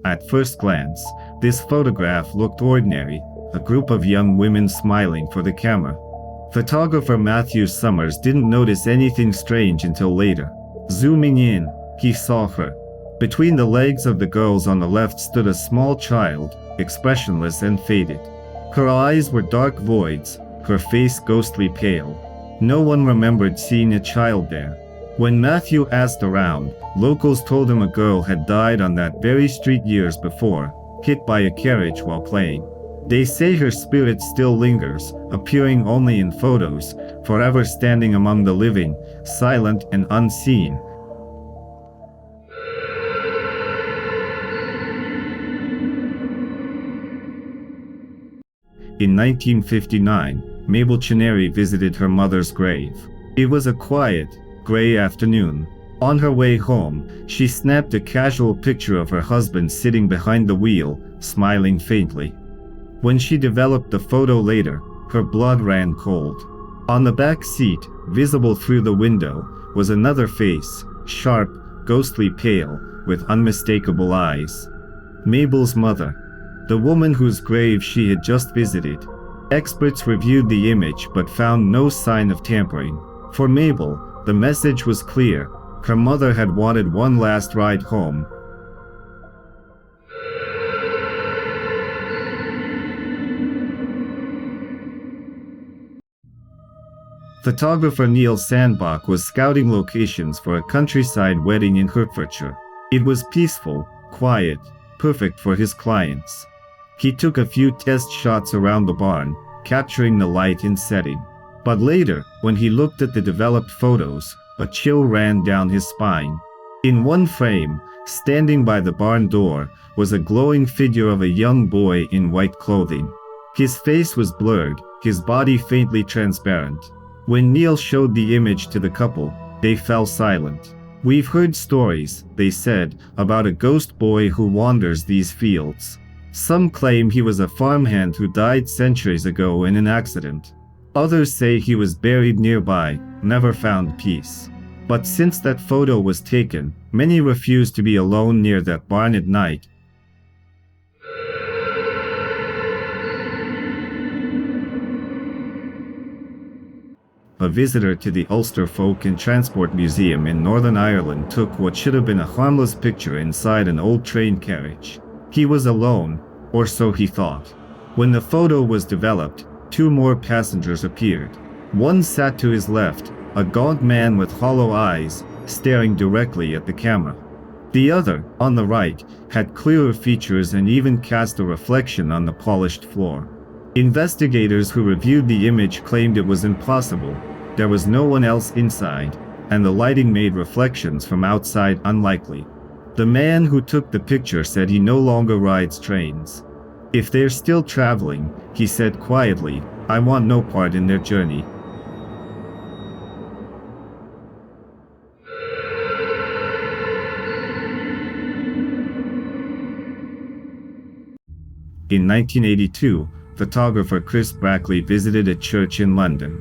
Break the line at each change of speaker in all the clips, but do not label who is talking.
At first glance, this photograph looked ordinary, a group of young women smiling for the camera. Photographer Matthew Summers didn't notice anything strange until later. Zooming in, he saw her. Between the legs of the girls on the left stood a small child, expressionless and faded. Her eyes were dark voids, her face ghostly pale. No one remembered seeing a child there. When Matthew asked around, locals told him a girl had died on that very street years before, hit by a carriage while playing. They say her spirit still lingers, appearing only in photos, forever standing among the living, silent and unseen. In 1959, Mabel Chenery visited her mother's grave. It was a quiet, gray afternoon. On her way home, she snapped a casual picture of her husband sitting behind the wheel, smiling faintly. When she developed the photo later, her blood ran cold. On the back seat, visible through the window, was another face, sharp, ghostly pale, with unmistakable eyes. Mabel's mother, the woman whose grave she had just visited. Experts reviewed the image but found no sign of tampering. For Mabel, the message was clear. Her mother had wanted one last ride home. Photographer Neil Sandbach was scouting locations for a countryside wedding in Hertfordshire. It was peaceful, quiet, perfect for his clients. He took a few test shots around the barn, capturing the light and setting. But later, when he looked at the developed photos, a chill ran down his spine. In one frame, standing by the barn door, was a glowing figure of a young boy in white clothing. His face was blurred, his body faintly transparent. When Neil showed the image to the couple, they fell silent. "We've heard stories," they said, "about a ghost boy who wanders these fields. Some claim he was a farmhand who died centuries ago in an accident. Others say he was buried nearby, never found peace. But since that photo was taken, many refuse to be alone near that barn at night." A visitor to the Ulster Folk and Transport Museum in Northern Ireland took what should have been a harmless picture inside an old train carriage. He was alone, or so he thought. When the photo was developed, two more passengers appeared. One sat to his left, a gaunt man with hollow eyes, staring directly at the camera. The other, on the right, had clearer features and even cast a reflection on the polished floor. Investigators who reviewed the image claimed it was impossible. There was no one else inside, and the lighting made reflections from outside unlikely. The man who took the picture said he no longer rides trains. "If they're still traveling," he said quietly, "I want no part in their journey." In 1982, photographer Chris Brackley visited a church in London.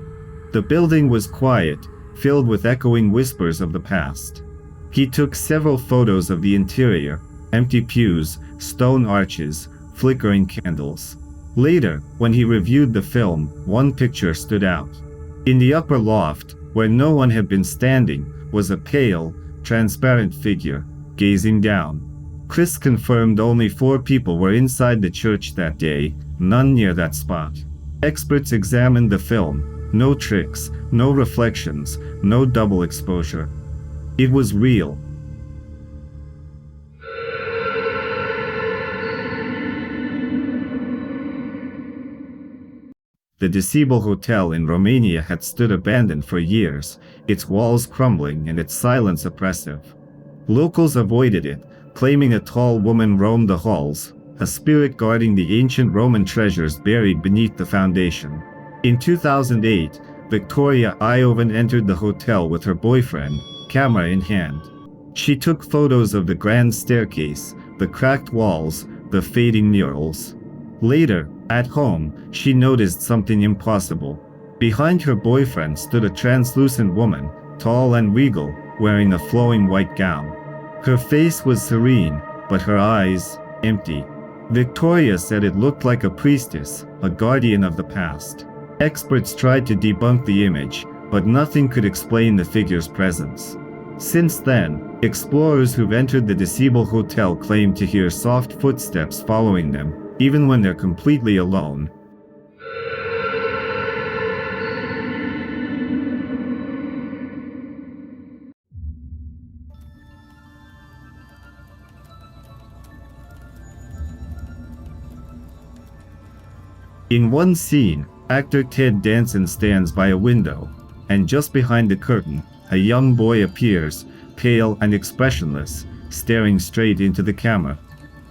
The building was quiet, filled with echoing whispers of the past. He took several photos of the interior, empty pews, stone arches, flickering candles. Later, when he reviewed the film, one picture stood out. In the upper loft, where no one had been standing, was a pale, transparent figure, gazing down. Chris confirmed only 4 people were inside the church that day, none near that spot. Experts examined the film. No tricks, no reflections, no double exposure. It was real. The Decibel Hotel in Romania had stood abandoned for years, its walls crumbling and its silence oppressive. Locals avoided it, claiming a tall woman roamed the halls, a spirit guarding the ancient Roman treasures buried beneath the foundation. In 2008, Victoria Iovan entered the hotel with her boyfriend, camera in hand. She took photos of the grand staircase, the cracked walls, the fading murals. Later, at home, she noticed something impossible. Behind her boyfriend stood a translucent woman, tall and regal, wearing a flowing white gown. Her face was serene, but her eyes, empty. Victoria said it looked like a priestess, a guardian of the past. Experts tried to debunk the image, but nothing could explain the figure's presence. Since then, explorers who've entered the Decibel Hotel claim to hear soft footsteps following them, even when they're completely alone. In one scene, actor Ted Danson stands by a window, and just behind the curtain, a young boy appears, pale and expressionless, staring straight into the camera.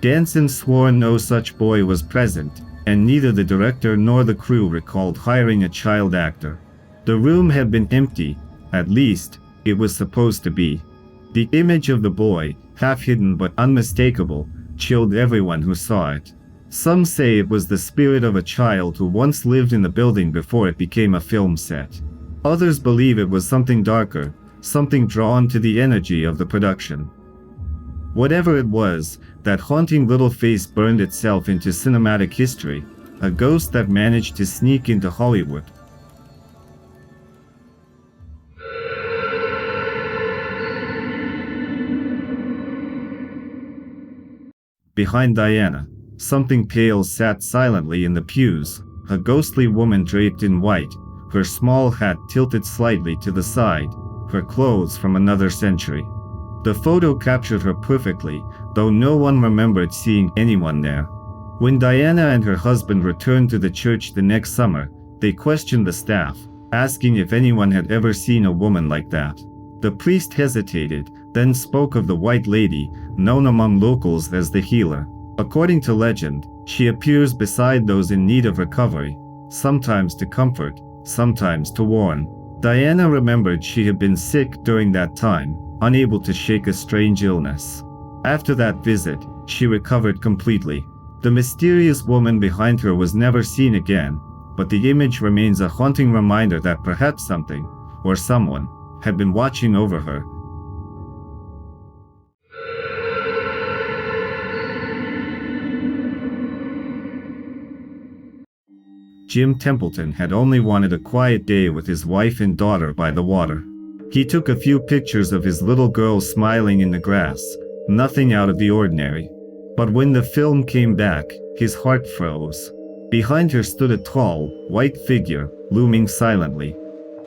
Danson swore no such boy was present, and neither the director nor the crew recalled hiring a child actor. The room had been empty, at least, it was supposed to be. The image of the boy, half hidden but unmistakable, chilled everyone who saw it. Some say it was the spirit of a child who once lived in the building before it became a film set. Others believe it was something darker, something drawn to the energy of the production. Whatever it was, that haunting little face burned itself into cinematic history, a ghost that managed to sneak into Hollywood. Behind Diana, something pale sat silently in the pews, a ghostly woman draped in white, her small hat tilted slightly to the side, her clothes from another century. The photo captured her perfectly, though no one remembered seeing anyone there. When Diana and her husband returned to the church the next summer, they questioned the staff, asking if anyone had ever seen a woman like that. The priest hesitated, then spoke of the White Lady, known among locals as the Healer. According to legend, she appears beside those in need of recovery, sometimes to comfort, sometimes to warn. Diana remembered she had been sick during that time, unable to shake a strange illness. After that visit, she recovered completely. The mysterious woman behind her was never seen again, but the image remains a haunting reminder that perhaps something, or someone, had been watching over her. Jim Templeton had only wanted a quiet day with his wife and daughter by the water. He took a few pictures of his little girl smiling in the grass, nothing out of the ordinary. But when the film came back, his heart froze. Behind her stood a tall, white figure, looming silently.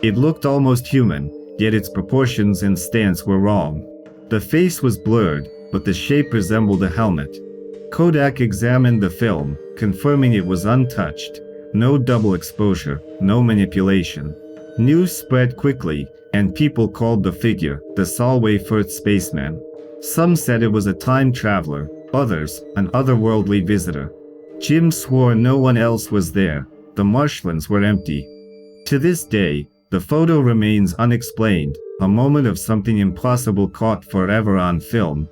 It looked almost human, yet its proportions and stance were wrong. The face was blurred, but the shape resembled a helmet. Kodak examined the film, confirming it was untouched. No double exposure, no manipulation. News spread quickly, and people called the figure the Solway Firth spaceman. Some said it was a time traveler, others, an otherworldly visitor. Jim swore no one else was there, the marshlands were empty. To this day, the photo remains unexplained, a moment of something impossible caught forever on film.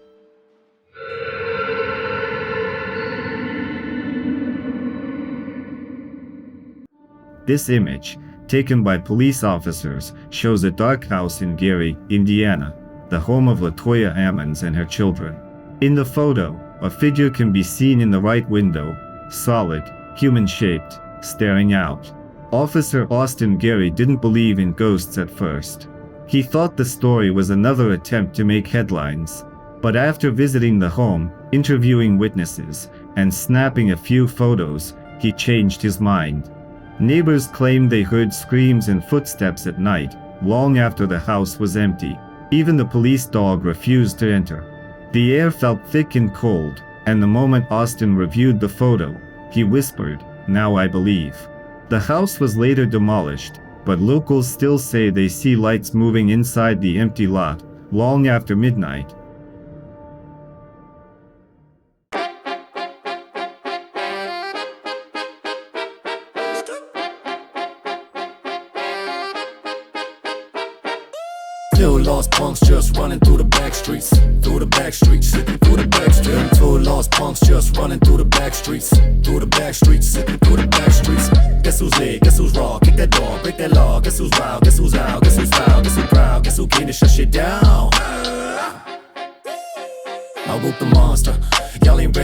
This image, taken by police officers, shows a dark house in Gary, Indiana, the home of LaToya Ammons and her children. In the photo, a figure can be seen in the right window, solid, human-shaped, staring out. Officer Austin Gary didn't believe in ghosts at first. He thought the story was another attempt to make headlines. But after visiting the home, interviewing witnesses, and snapping a few photos, he changed his mind. Neighbors claimed they heard screams and footsteps at night, long after the house was empty. Even the police dog refused to enter. The air felt thick and cold, and the moment Austin reviewed the photo, he whispered, "Now I believe." The house was later demolished, but locals still say they see lights moving inside the empty lot, long after midnight.
Two lost punks just running through the back streets, through the back streets, sitting through the back streets. Two lost punks just running through the back streets, through the back streets, sitting through the back streets. Guess who's lit? Guess who's raw? Kick that dog, break that law. Guess who's wild? Guess who's out? Guess who's foul? Guess who's proud? Guess who came to shut shit down? I wrote the monster. Y'all ain't ready.